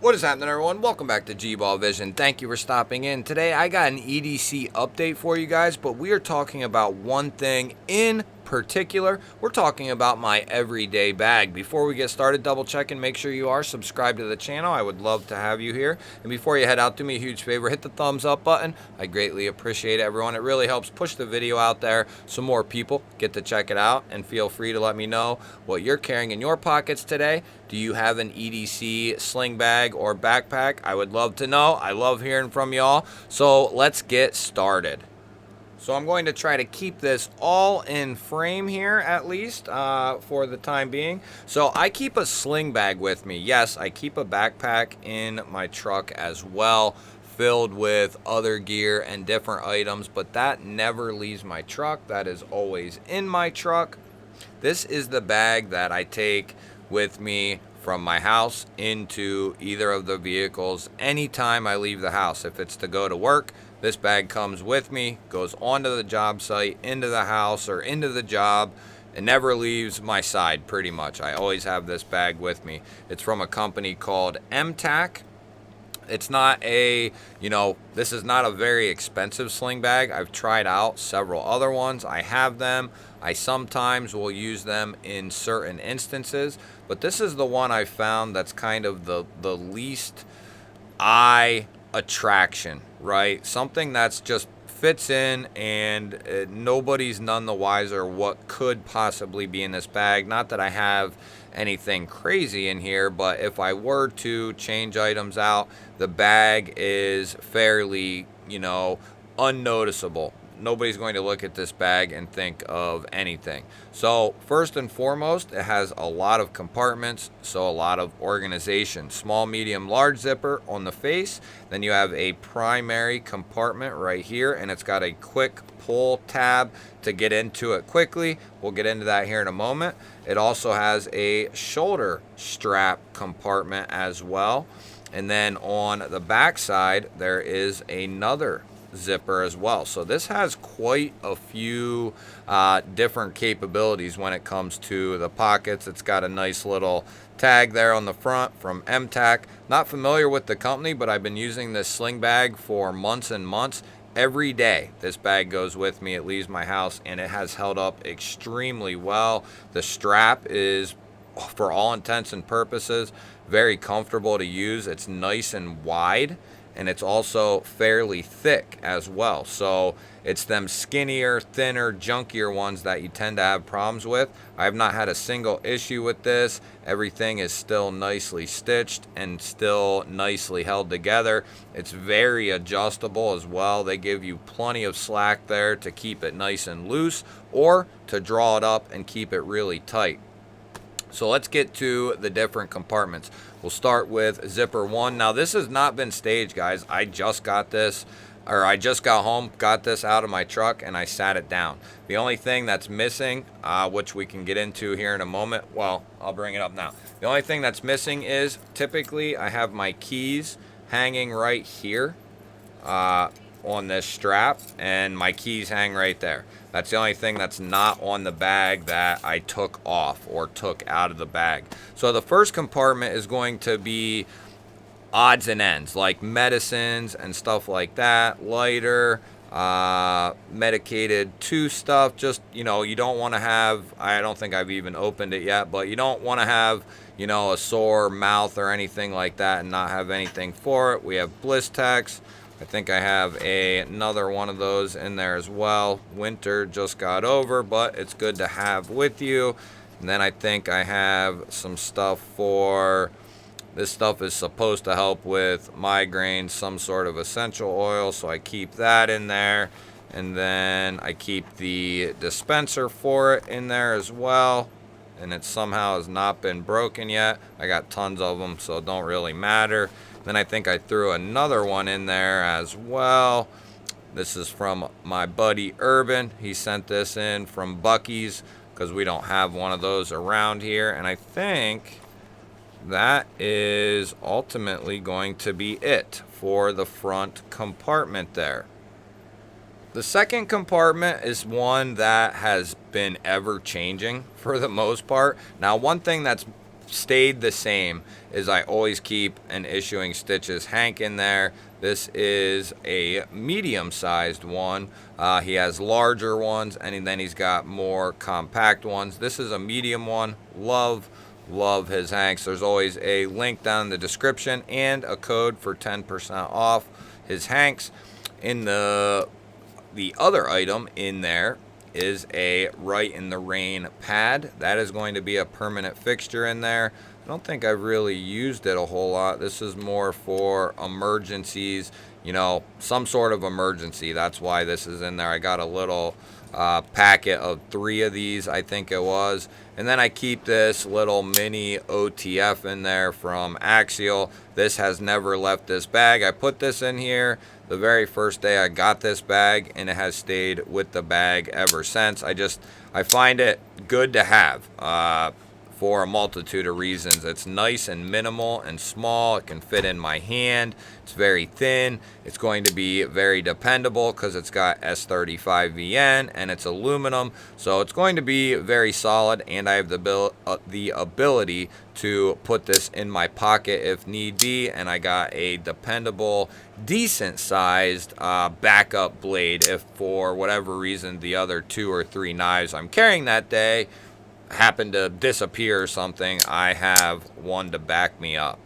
What is happening, everyone? Welcome back to G-Ball Vision. Thank you for stopping in. Today I got an EDC update for you guys, but we are talking about one thing in particular. We're talking about my everyday bag. Before we get started, double check and make sure you are subscribed to the channel. I would love to have you here. And before you head out, do me a huge favor, hit the thumbs up button. I greatly appreciate it, everyone. It really helps push the video out there so more people get to check it out. And feel free to let me know what you're carrying in your pockets today. Do you have an EDC sling bag or backpack? I would love to know. I love hearing from y'all. So let's get started. So I'm going to try to keep this all in frame here, at least for the time being. So I keep a sling bag with me. Yes, I keep a backpack in my truck as well, filled with other gear and different items, but that never leaves my truck. That is always in my truck. This is the bag that I take with me from my house into either of the vehicles anytime I leave the house. If it's to go to work, this bag comes with me, goes onto the job site, into the house, or into the job. It never leaves my side, pretty much. I always have this bag with me. It's from a company called MTAC. It's not a, this is not a very expensive sling bag. I've tried out several other ones. I have them. I sometimes will use them in certain instances, but this is the one I found that's kind of the least eye attraction, right? Something that's just fits in and nobody's none the wiser what could possibly be in this bag. Not that I have anything crazy in here, but if I were to change items out, the bag is fairly, unnoticeable. Nobody's going to look at this bag and think of anything. So first and foremost, it has a lot of compartments, so a lot of organization. Small, medium, large zipper on the face. Then you have a primary compartment right here, and it's got a quick pull tab to get into it quickly. We'll get into that here in a moment. It also has a shoulder strap compartment as well. And then on the back side, there is another zipper as well. So this has quite a few different capabilities when it comes to the pockets. It's got a nice little tag there on the front from MTAC. Not familiar with the company, but I've been using this sling bag for months and months. Every day this bag goes with me. It leaves my house and it has held up extremely well. The strap is, for all intents and purposes, very comfortable to use. It's nice and wide, and it's also fairly thick as well. So it's them skinnier, thinner, junkier ones that you tend to have problems with. I've not had a single issue with this. Everything is still nicely stitched and still nicely held together. It's very adjustable as well. They give you plenty of slack there to keep it nice and loose or to draw it up and keep it really tight. So let's get to the different compartments. We'll start with zipper 1. Now this has not been staged, guys. I just got this, or I just got home, got this out of my truck, and I sat it down. The only thing that's missing, which we can get into here in a moment, well, I'll bring it up now. The only thing that's missing is typically I have my keys hanging right here on this strap, and my keys hang right there. That's the only thing that's not on the bag that I took off or took out of the bag. So the first compartment is going to be odds and ends, like medicines and stuff like that, lighter, medicated to stuff. Just, you don't want to have, I don't think I've even opened it yet, but you don't want to have, a sore mouth or anything like that and not have anything for it. We have Blistex. I think I have another one of those in there as well. Winter just got over, but it's good to have with you. And then I think I have some stuff for, this stuff is supposed to help with migraines, some sort of essential oil, so I keep that in there. And then I keep the dispenser for it in there as well. And it somehow has not been broken yet. I got tons of them, so it don't really matter. Then I think I threw another one in there as well. This is from my buddy Urban. He sent this in from Buc-ee's because we don't have one of those around here. And I think that is ultimately going to be it for the front compartment there. The second compartment is one that has been ever changing for the most part. Now, one thing that's stayed the same is I always keep an issuing stitches hank in there. This is a medium-sized one. He has larger ones, and then he's got more compact ones. This is a medium one. Love his hanks. There's always a link down in the description and a code for 10% off his hanks. In the other item in there is a Right in the Rain pad. That is going to be a permanent fixture in there. I don't think I've really used it a whole lot. This is more for emergencies, you know, some sort of emergency. That's why this is in there. I got a little packet of 3 of these, I think it was. And then I keep this little mini OTF in there from Axial. This has never left this bag. I put this in here the very first day I got this bag, and it has stayed with the bag ever since. I find it good to have for a multitude of reasons. It's nice and minimal and small. It can fit in my hand. It's very thin. It's going to be very dependable because it's got S35VN and it's aluminum. So it's going to be very solid, and I have the ability to put this in my pocket if need be. And I got a dependable, decent sized backup blade if for whatever reason the other 2 or 3 knives I'm carrying that day happen to disappear or something. I have one to back me up.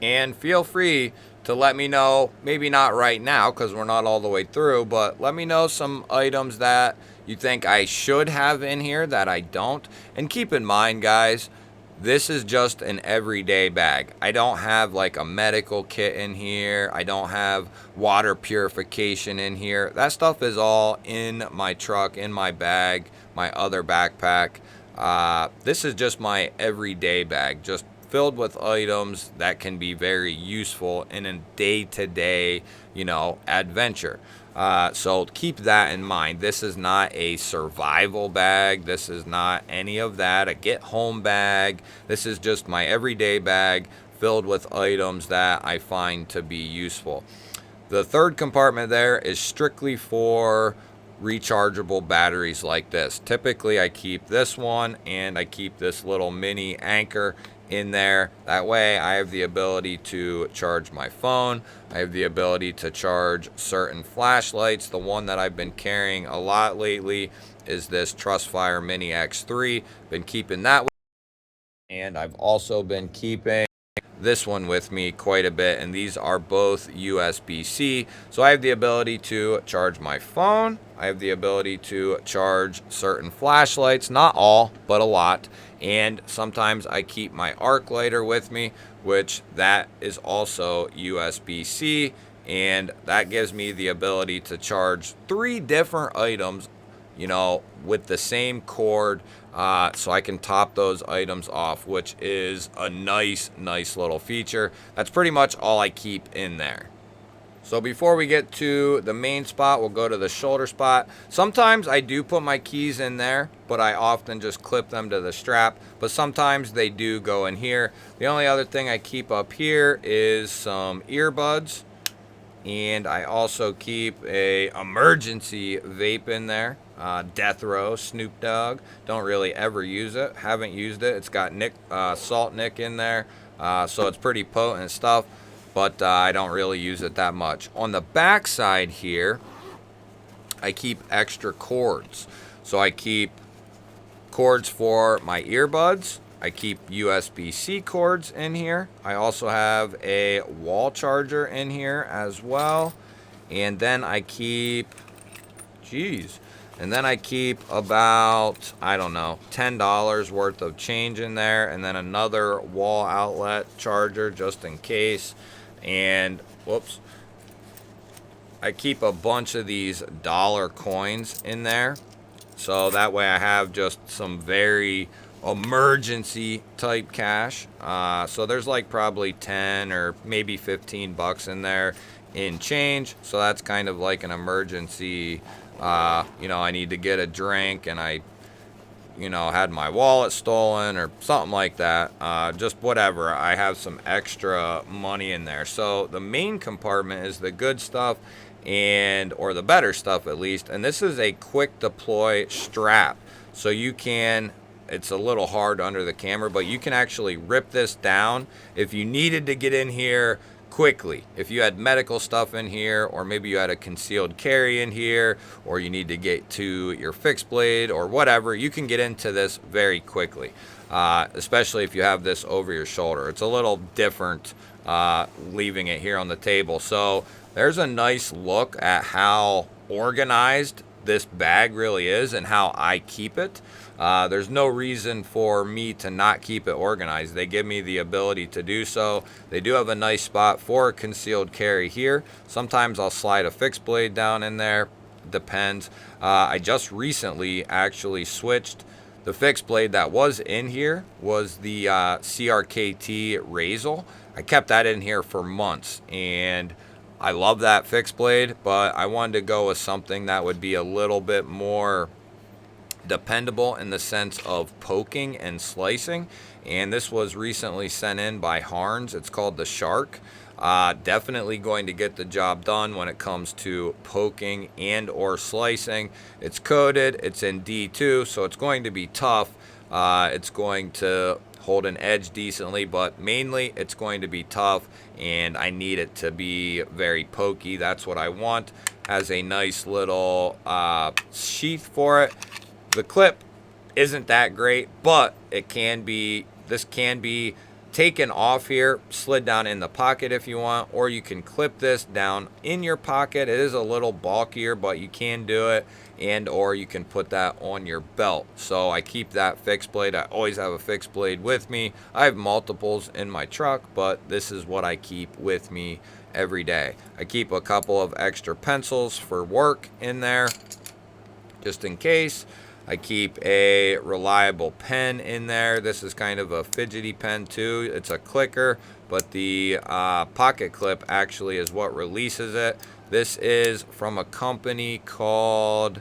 And feel free to let me know, maybe not right now because we're not all the way through, but let me know some items that you think I should have in here that I don't. And keep in mind, guys, this is just an everyday bag. I don't have like a medical kit in here. I don't have water purification in here. That stuff is all in my truck, in my bag, my other backpack. This is just my everyday bag, just filled with items that can be very useful in a day-to-day, you know, adventure. So keep that in mind. This is not a survival bag. This is not any of that, a get-home bag. This is just my everyday bag filled with items that I find to be useful. The third compartment there is strictly for rechargeable batteries like this. Typically I keep this one, and I keep this little mini anchor in there. That way I have the ability to charge my phone. I have the ability to charge certain flashlights. The one that I've been carrying a lot lately is this Trustfire Mini X3. Been keeping that with me. And I've also been keeping this one with me quite a bit, and these are both USB-C. So I have the ability to charge my phone. I have the ability to charge certain flashlights, not all, but a lot. And sometimes I keep my arc lighter with me, which that is also USB-C, and that gives me the ability to charge 3 different items, you know, with the same cord. So I can top those items off, which is a nice little feature. That's pretty much all I keep in there. So before we get to the main spot, we'll go to the shoulder spot. Sometimes I do put my keys in there, but I often just clip them to the strap. But sometimes they do go in here. The only other thing I keep up here is some earbuds. And I also keep a emergency vape in there. Death Row, Snoop Dogg. Don't really ever use it. Haven't used it. It's got salt nick in there. So it's pretty potent stuff. But I don't really use it that much. On the back side here, I keep extra cords. So I keep cords for my earbuds. I keep USB-C cords in here. I also have a wall charger in here as well. And then I keep, about, I don't know, $10 worth of change in there. And then another wall outlet charger just in case. And, whoops, I keep a bunch of these dollar coins in there. So that way I have just some very emergency type cash. So there's like probably 10 or maybe 15 bucks in there in change. So that's kind of like an emergency, you know, I need to get a drink and I, you know, had my wallet stolen or something like that. Just whatever. I have some extra money in there. So the main compartment is the good stuff, or the better stuff at least. And this is a quick deploy strap. So you can it's a little hard under the camera, but you can actually rip this down if you needed to get in here quickly. If you had medical stuff in here, or maybe you had a concealed carry in here, or you need to get to your fixed blade or whatever, you can get into this very quickly, especially if you have this over your shoulder. It's a little different leaving it here on the table. So there's a nice look at how organized this bag really is and how I keep it. There's no reason for me to not keep it organized. They give me the ability to do so. They do have a nice spot for a concealed carry here. Sometimes I'll slide a fixed blade down in there. Depends. I just recently actually switched. The fixed blade that was in here was the CRKT Razel. I kept that in here for months, and I love that fixed blade, but I wanted to go with something that would be a little bit more dependable in the sense of poking and slicing. And this was recently sent in by Harns. It's called the Shark. Definitely going to get the job done when it comes to poking and or slicing. It's coated, it's in D2, so it's going to be tough. It's going to hold an edge decently, but mainly it's going to be tough, and I need it to be very pokey. That's what I want. Has a nice little sheath for it. The clip isn't that great, but it can be, this can be taken off here, slid down in the pocket if you want, or you can clip this down in your pocket. It is a little bulkier, but you can do it, and or you can put that on your belt. So I keep that fixed blade. I always have a fixed blade with me. I have multiples in my truck, but this is what I keep with me every day. I keep a couple of extra pencils for work in there, just in case. I keep a reliable pen in there. This is kind of a fidgety pen too. It's a clicker, but the pocket clip actually is what releases it. This is from a company called,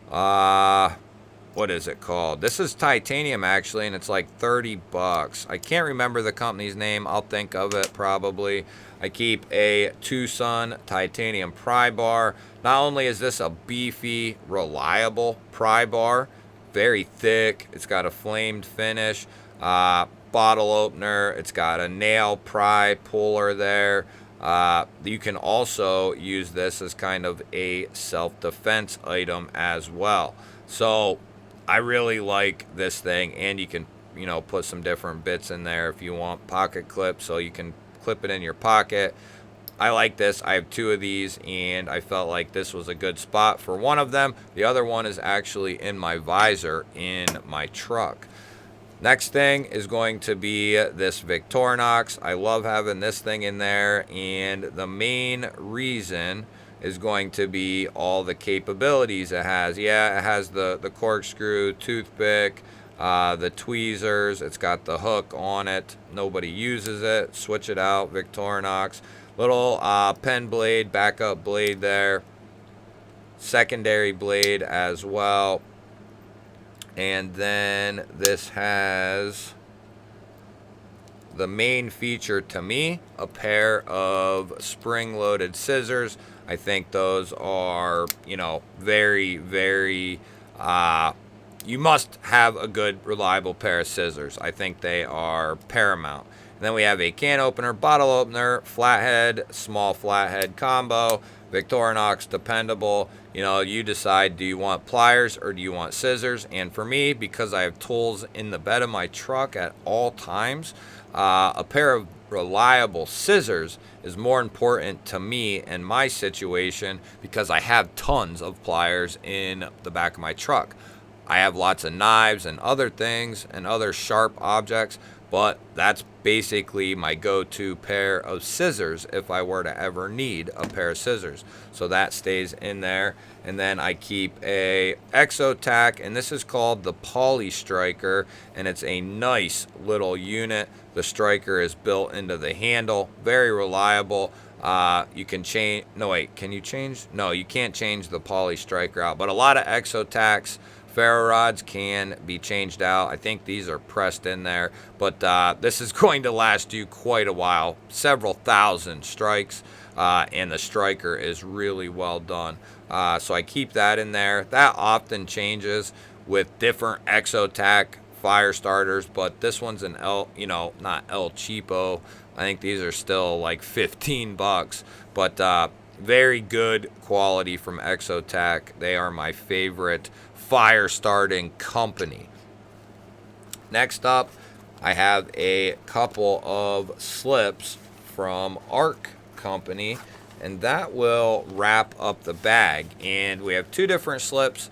what is it called? This is titanium actually, and it's like 30 bucks. I can't remember the company's name. I'll think of it probably. I keep a Tucson titanium pry bar. Not only is this a beefy, reliable pry bar, very thick, it's got a flamed finish, bottle opener, it's got a nail pry puller there. You can also use this as kind of a self-defense item as well. So I really like this thing, and you can, you know, put some different bits in there if you want. Pocket clip, so you can clip it in your pocket. I like this. I have two of these, and I felt like this was a good spot for one of them. The other one is actually in my visor in my truck. Next thing is going to be this Victorinox. I love having this thing in there, and the main reason is going to be all the capabilities it has. Yeah, it has the corkscrew, toothpick, the tweezers. It's got the hook on it. Nobody uses it. Switch it out, Victorinox. Little pen blade, backup blade there. Secondary blade as well. And then this has the main feature to me, a pair of spring-loaded scissors. I think those are, you know, very, very, you must have a good, reliable pair of scissors. I think they are paramount. And then we have a can opener, bottle opener, flathead, small flathead combo, Victorinox, dependable. You know, you decide, do you want pliers or do you want scissors? And for me, because I have tools in the bed of my truck at all times, a pair of reliable scissors is more important to me in my situation because I have tons of pliers in the back of my truck. I have lots of knives and other things and other sharp objects, but that's basically my go-to pair of scissors if I were to ever need a pair of scissors. So that stays in there. And then I keep a Exotac, and this is called the Poly Striker, and it's a nice little unit. The striker is built into the handle, very reliable. You can change, no wait, can you change? No, you can't change the Poly Striker out, but a lot of Exotacs, ferro rods can be changed out. I think these are pressed in there, but this is going to last you quite a while, several thousand strikes, and the striker is really well done. So I keep that in there. That often changes with different Exotac fire starters, but this one's an not El Cheapo. I think these are still like 15 bucks, but very good quality from Exotech. They are my favorite fire starting company. Next up, I have a couple of slips from Arc Company, and that will wrap up the bag. And we have two different slips.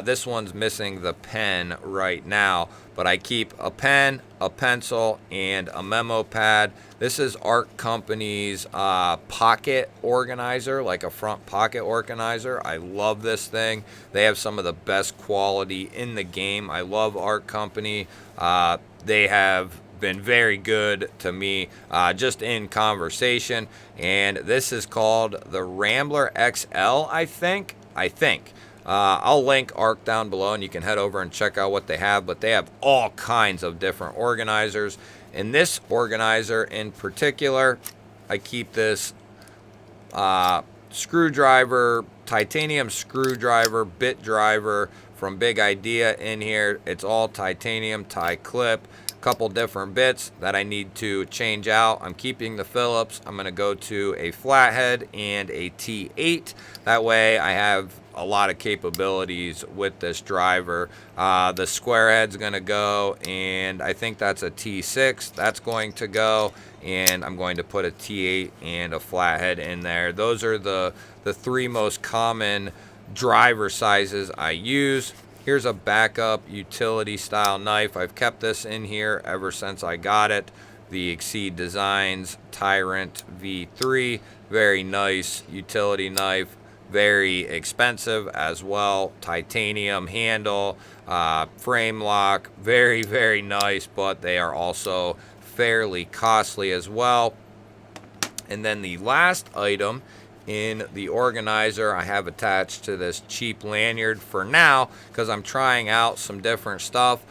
This one's missing the pen right now, but I keep a pen, a pencil, and a memo pad. This is Arc Company's pocket organizer, like a front pocket organizer. I love this thing. They have some of the best quality in the game. I love Arc Company. They have been very good to me just in conversation. And this is called the Rambler XL, I think. I'll link Arc down below, and you can head over and check out what they have. But they have all kinds of different organizers. And this organizer in particular, I keep this screwdriver, titanium screwdriver, bit driver from Big Idea in here. It's all titanium, tie-clip. Couple different bits that I need to change out. I'm keeping the Phillips. I'm going to go to a flathead and a T8. That way I have a lot of capabilities with this driver. The square head's going to go, and I think that's a T6. That's going to go, and I'm going to put a T8 and a flathead in there. Those are the three most common driver sizes I use. Here's a backup utility style knife. I've kept this in here ever since I got it. The Exceed Designs Tyrant V3. Very nice utility knife. Very expensive as well. Titanium handle, frame lock. Very, very nice, but they are also fairly costly as well. And then the last item in the organizer I have attached to this cheap lanyard for now, because I'm trying out some different stuff.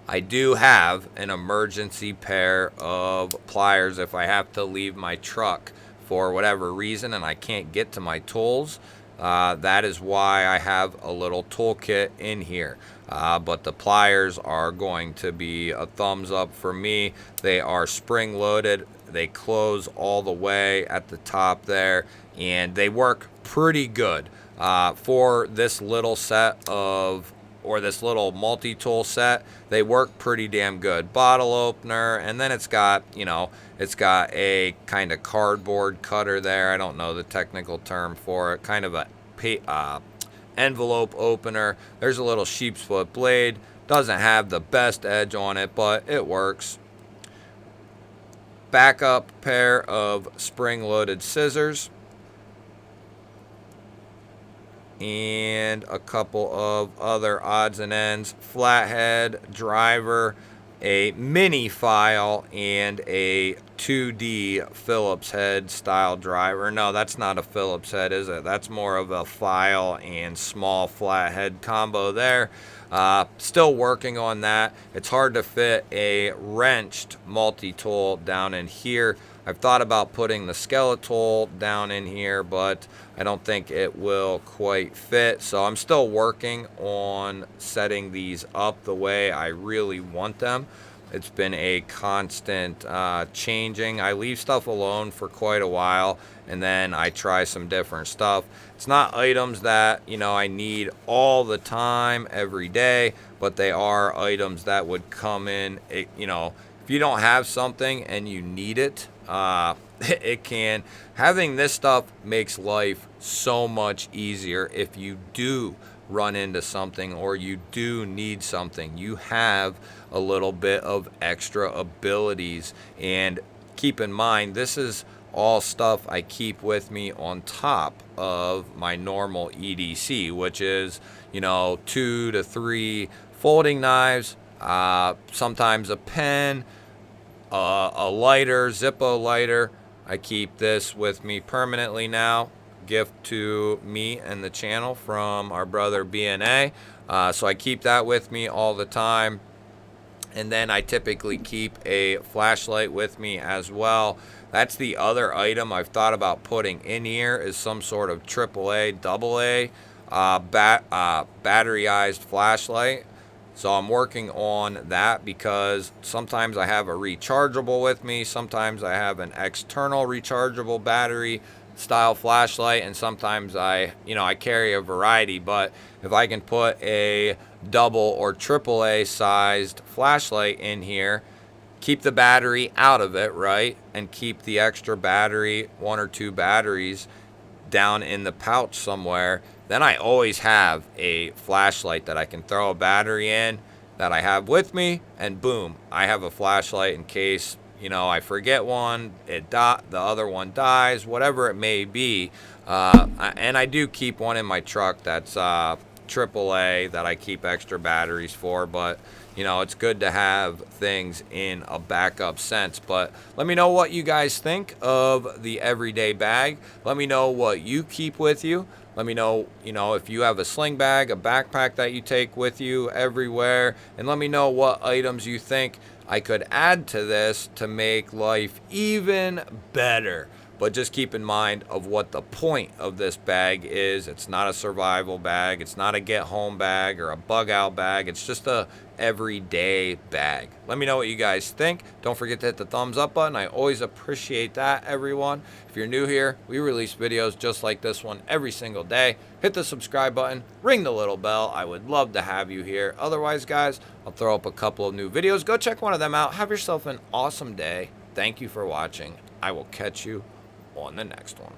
I do have an emergency pair of pliers if I have to leave my truck for whatever reason and I can't get to my tools. That is why I have a little toolkit in here. But the pliers are going to be a thumbs up for me. They are spring loaded. They close all the way at the top there, and they work pretty good for this little set of, or this little multi-tool set. They work pretty damn good. Bottle opener, and then it's got, it's got a kind of cardboard cutter there. I don't know the technical term for it. Kind of a envelope opener. There's a little sheep's foot blade. Doesn't have the best edge on it, but it works. Backup pair of spring-loaded scissors, and a couple of other odds and ends. Flathead, driver, a mini file, and a 2D Phillips head style driver. No, that's not a Phillips head, is it? That's more of a file and small flathead combo there. Still working on that. It's hard to fit a wrenched multi-tool down in here. I've thought about putting the skeletal down in here, but I don't think it will quite fit. So I'm still working on setting these up the way I really want them. It's been a constant changing. I leave stuff alone for quite a while, and then I try some different stuff. It's not items that, I need all the time, every day, but they are items that would come in, if you don't have something and you need it, it can. Having this stuff makes life so much easier if you do run into something or you do need something. You have a little bit of extra abilities, and keep in mind, this is all stuff I keep with me on top of my normal EDC, which is, 2 to 3 folding knives, sometimes a pen, a lighter, Zippo lighter. I keep this with me permanently now. Gift to me and the channel from our brother BNA. So I keep that with me all the time. And then I typically keep a flashlight with me as well. That's the other item I've thought about putting in here, is some sort of AAA, AA batteryized flashlight. So I'm working on that because sometimes I have a rechargeable with me, sometimes I have an external rechargeable battery style flashlight, and sometimes I carry a variety. But if I can put a double or triple A sized flashlight in here, keep the battery out of it, right? And keep the extra battery, 1 or 2 batteries, down in the pouch somewhere, then I always have a flashlight that I can throw a battery in that I have with me, and boom, I have a flashlight in case, I forget one, the other one dies, whatever it may be. And I do keep one in my truck that's AAA that I keep extra batteries for, but it's good to have things in a backup sense. But let me know what you guys think of the everyday bag. Let me know what you keep with you. Let me know, if you have a sling bag, a backpack that you take with you everywhere, and let me know what items you think I could add to this to make life even better. But just keep in mind of what the point of this bag is. It's not a survival bag. It's not a get home bag or a bug out bag. It's just a everyday bag. Let me know what you guys think. Don't forget to hit the thumbs up button. I always appreciate that, everyone. If you're new here, we release videos just like this one every single day. Hit the subscribe button, ring the little bell. I would love to have you here. Otherwise, guys, I'll throw up a couple of new videos. Go check one of them out. Have yourself an awesome day. Thank you for watching. I will catch you on the next one.